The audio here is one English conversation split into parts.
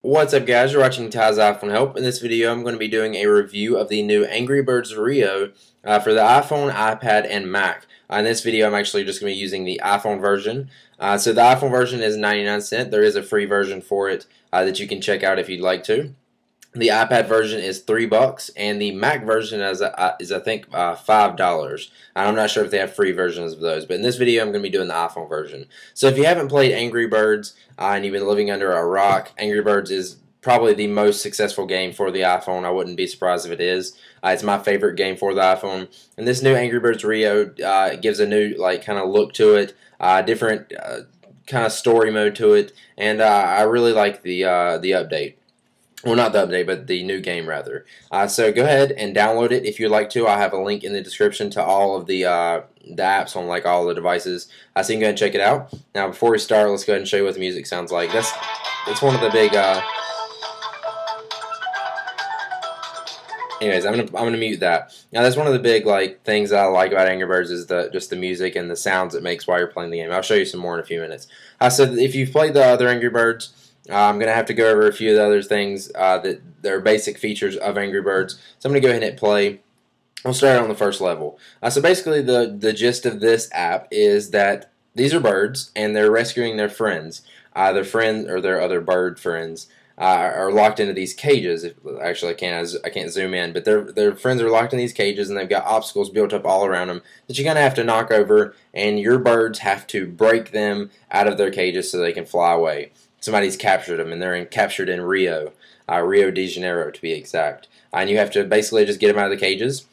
What's up, guys? You're watching Ty's iPhone Help. In this video, I'm going to be doing a review of the new Angry Birds Rio for the iPhone, iPad, and Mac. In this video, I'm actually just going to be using the iPhone version. So the iPhone version is 99¢. There is a free version for it that you can check out if you'd like to. The iPad version is $3, and the Mac version is I think $5. I'm not sure if they have free versions of those, but in this video I'm going to be doing the iPhone version. So if you haven't played Angry Birds and you've been living under a rock, Angry Birds is probably the most successful game for the iPhone. I wouldn't be surprised if it is. It's my favorite game for the iPhone, and this new Angry Birds Rio gives a new kind of look to it, different kind of story mode to it, and I really like the update. Well, not the update, but the new game, rather. So go ahead and download it if you'd like to. I'll have a link in the description to all of the apps on all the devices. So you can go ahead and check it out. Now, before we start, let's go ahead and show you what the music sounds like. That's one of the big. Anyways, I'm gonna mute that. Now, that's one of the big things that I like about Angry Birds is just the music and the sounds it makes while you're playing the game. I'll show you some more in a few minutes. So if you've played the other Angry Birds, I'm going to have to go over a few of the other things that are basic features of Angry Birds. So I'm going to go ahead and hit play. We'll start on the first level. So basically the gist of this app is that these are birds and they're rescuing their friends. Their friends or their other bird friends are locked into these cages. Actually, I can't zoom in, but their friends are locked in these cages and they've got obstacles built up all around them that you're going to have to knock over, and your birds have to break them out of their cages so they can fly away. Somebody's captured them, and they're captured in Rio de Janeiro to be exact. And you have to basically just get them out of the cages.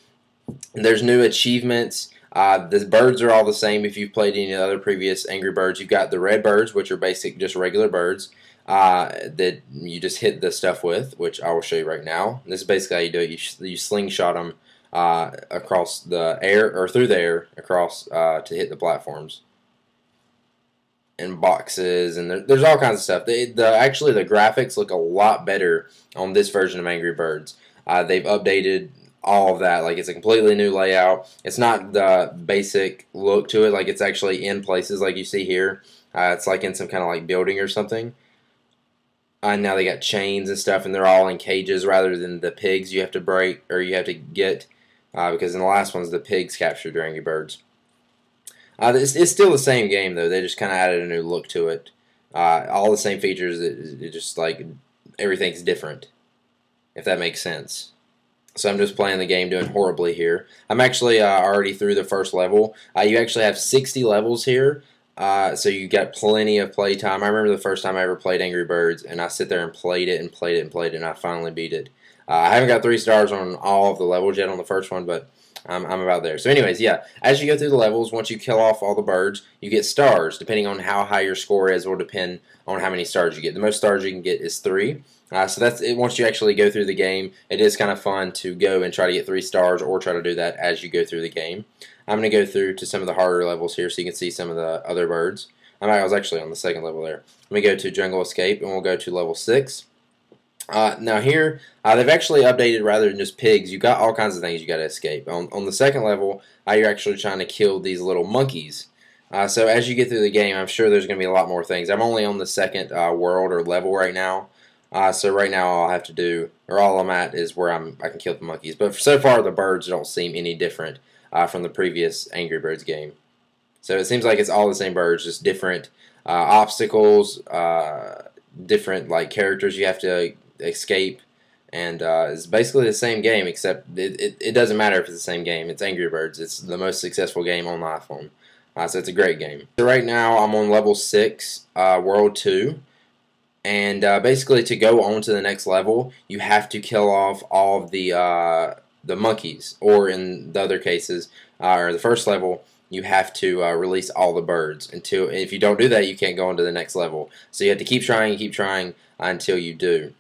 And there's new achievements. The birds are all the same. If you've played any other previous Angry Birds, you've got the red birds, which are just regular birds that you just hit the stuff with, which I will show you right now. And this is basically how you do it. You slingshot them across the air or through the air across to hit the platforms and boxes, and there's all kinds of stuff. Actually, the graphics look a lot better on this version of Angry Birds. They've updated all of that. It's a completely new layout. It's not the basic look to it. It's actually in places like you see here. It's in some kind of building or something. Now they got chains and stuff, and they're all in cages rather than the pigs you have to break or you have to get, because in the last ones the pigs captured your Angry Birds. It's still the same game, though. They just kind of added a new look to it. All the same features. It just everything's different, if that makes sense. So I'm just playing the game, doing horribly here. I'm actually already through the first level. You actually have 60 levels here, so you got plenty of play time. I remember the first time I ever played Angry Birds, and I sit there and played it and played it and played it, and I finally beat it. I haven't got 3 stars on all of the levels yet on the first one, but I'm about there. So anyways, yeah, as you go through the levels, once you kill off all the birds, you get stars. Depending on how high your score is will depend on how many stars you get. The most stars you can get is 3. So that's it. Once you actually go through the game, it is kind of fun to go and try to get 3 stars or try to do that as you go through the game. I'm going to go through to some of the harder levels here so you can see some of the other birds. I was actually on the second level there. Let me go to Jungle Escape, and we'll go to level 6. Now here, they've actually updated rather than just pigs. You've got all kinds of things you got to escape. On the second level, you're actually trying to kill these little monkeys. So as you get through the game, I'm sure there's going to be a lot more things. I'm only on the second world or level right now. So right now all I have to do, or all I'm at, is where I can kill the monkeys. But so far the birds don't seem any different from the previous Angry Birds game. So it seems like it's all the same birds, just different obstacles, different characters you have to escape, and it's basically the same game, except it doesn't matter if it's the same game. It's Angry Birds. It's the most successful game on the iPhone, so it's a great game. So right now I'm on level 6, World 2, and basically to go on to the next level, you have to kill off all of the monkeys, or in the other cases, or the first level, you have to release all the birds. If you don't do that, you can't go on to the next level. So you have to keep trying until you do.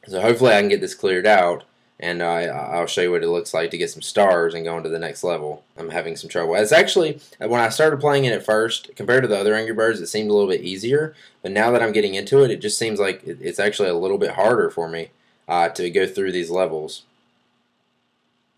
So hopefully I can get this cleared out, and I'll show you what it looks like to get some stars and go on to the next level. I'm having some trouble. It's actually, when I started playing it at first, compared to the other Angry Birds, it seemed a little bit easier. But now that I'm getting into it, it just seems like it's actually a little bit harder for me to go through these levels.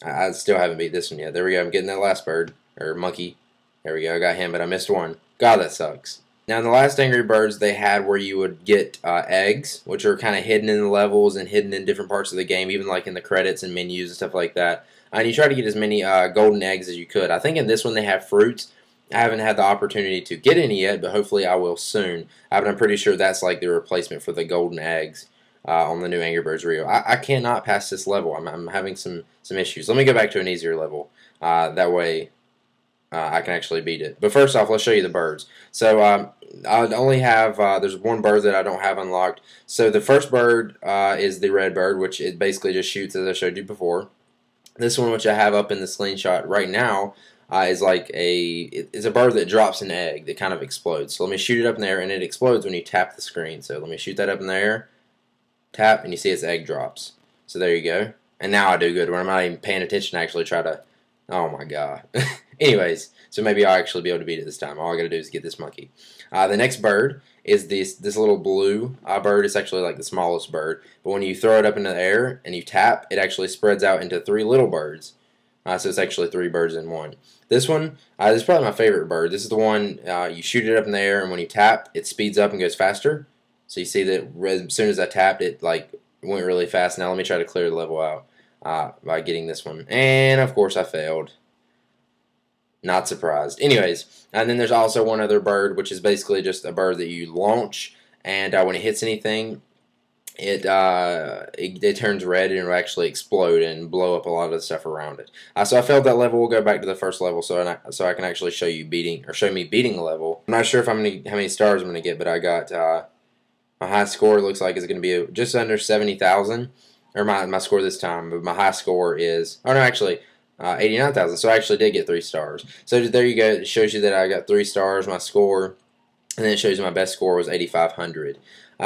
I still haven't beat this one yet. There we go. I'm getting that last bird, or monkey. There we go. I got him, but I missed one. God, that sucks. Now, in the last Angry Birds, they had where you would get eggs, which are kind of hidden in the levels and hidden in different parts of the game, even like in the credits and menus and stuff like that. And you try to get as many golden eggs as you could. I think in this one they have fruits. I haven't had the opportunity to get any yet, but hopefully I will soon. But I'm pretty sure that's like the replacement for the golden eggs on the new Angry Birds Rio. I cannot pass this level. I'm having some issues. Let me go back to an easier level. That way I can actually beat it. But first off, let's show you the birds. So I only have, there's one bird that I don't have unlocked. So the first bird is the red bird, which it basically just shoots as I showed you before. This one, which I have up in the slingshot right now, is like it's a bird that drops an egg that kind of explodes. So let me shoot it up in there, and it explodes when you tap the screen. So let me shoot that up in the air, tap, and you see its egg drops. So there you go. And now I do good when I'm not even paying attention. I actually try to, oh my god. Anyways, so maybe I'll actually be able to beat it this time. All I gotta do is get this monkey. The next bird is this little blue bird. It's actually like the smallest bird. But when you throw it up into the air and you tap, it actually spreads out into 3 little birds. So it's actually 3 birds in one. This one, this is probably my favorite bird. This is the one you shoot it up in the air, and when you tap, it speeds up and goes faster. So you see that as soon as I tapped, it like went really fast. Now let me try to clear the level out by getting this one. And of course I failed. Not surprised. Anyways, and then there's also one other bird, which is basically just a bird that you launch, and when it hits anything, it turns red and it'll actually explode and blow up a lot of the stuff around it. So I failed that level. We'll go back to the first level so I can actually show me beating the level. I'm not sure if how many stars I'm gonna get, but I got my high score looks like is gonna be just under 70,000, or my score this time. But my high score is, oh no, actually. 89,000, so I actually did get 3 stars. So there you go. It shows you that I got 3 stars, my score, and then it shows you my best score was 8,500.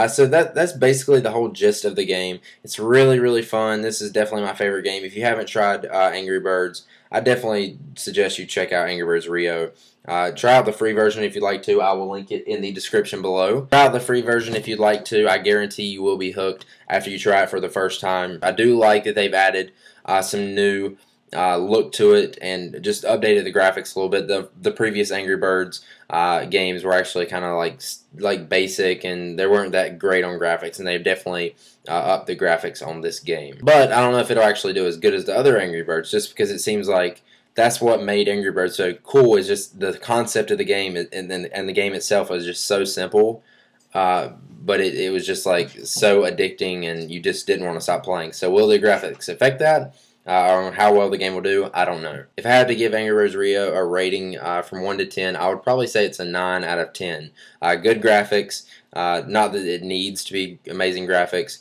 So that's basically the whole gist of the game. It's really, really fun. This is definitely my favorite game. If you haven't tried Angry Birds, I definitely suggest you check out Angry Birds Rio. Try out the free version if you'd like to. I will link it in the description below. Try out the free version if you'd like to. I guarantee you will be hooked after you try it for the first time. I do like that they've added some new look to it and just updated the graphics a little bit. The previous Angry Birds games were actually kind of like basic, and they weren't that great on graphics, and they've definitely upped the graphics on this game. But I don't know if it'll actually do as good as the other Angry Birds, just because it seems like that's what made Angry Birds so cool, is just the concept of the game, and the game itself was just so simple. But it was just like so addicting, and you just didn't want to stop playing. So will the graphics affect that? Or how well the game will do, I don't know. If I had to give Angry Birds Rio a rating from 1 to 10, I would probably say it's a 9 out of 10. Good graphics, not that it needs to be amazing graphics,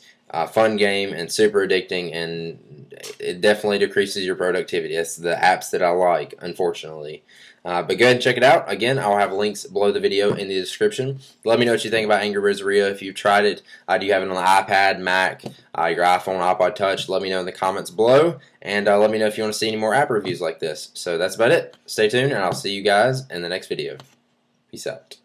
fun game, and super addicting, and it definitely decreases your productivity. That's the apps that I like, unfortunately. But go ahead and check it out. Again, I'll have links below the video in the description. Let me know what you think about Angry Birds Rio. If you've tried it, do you have it on the iPad, Mac, your iPhone, iPod Touch? Let me know in the comments below. And let me know if you want to see any more app reviews like this. So that's about it. Stay tuned, and I'll see you guys in the next video. Peace out.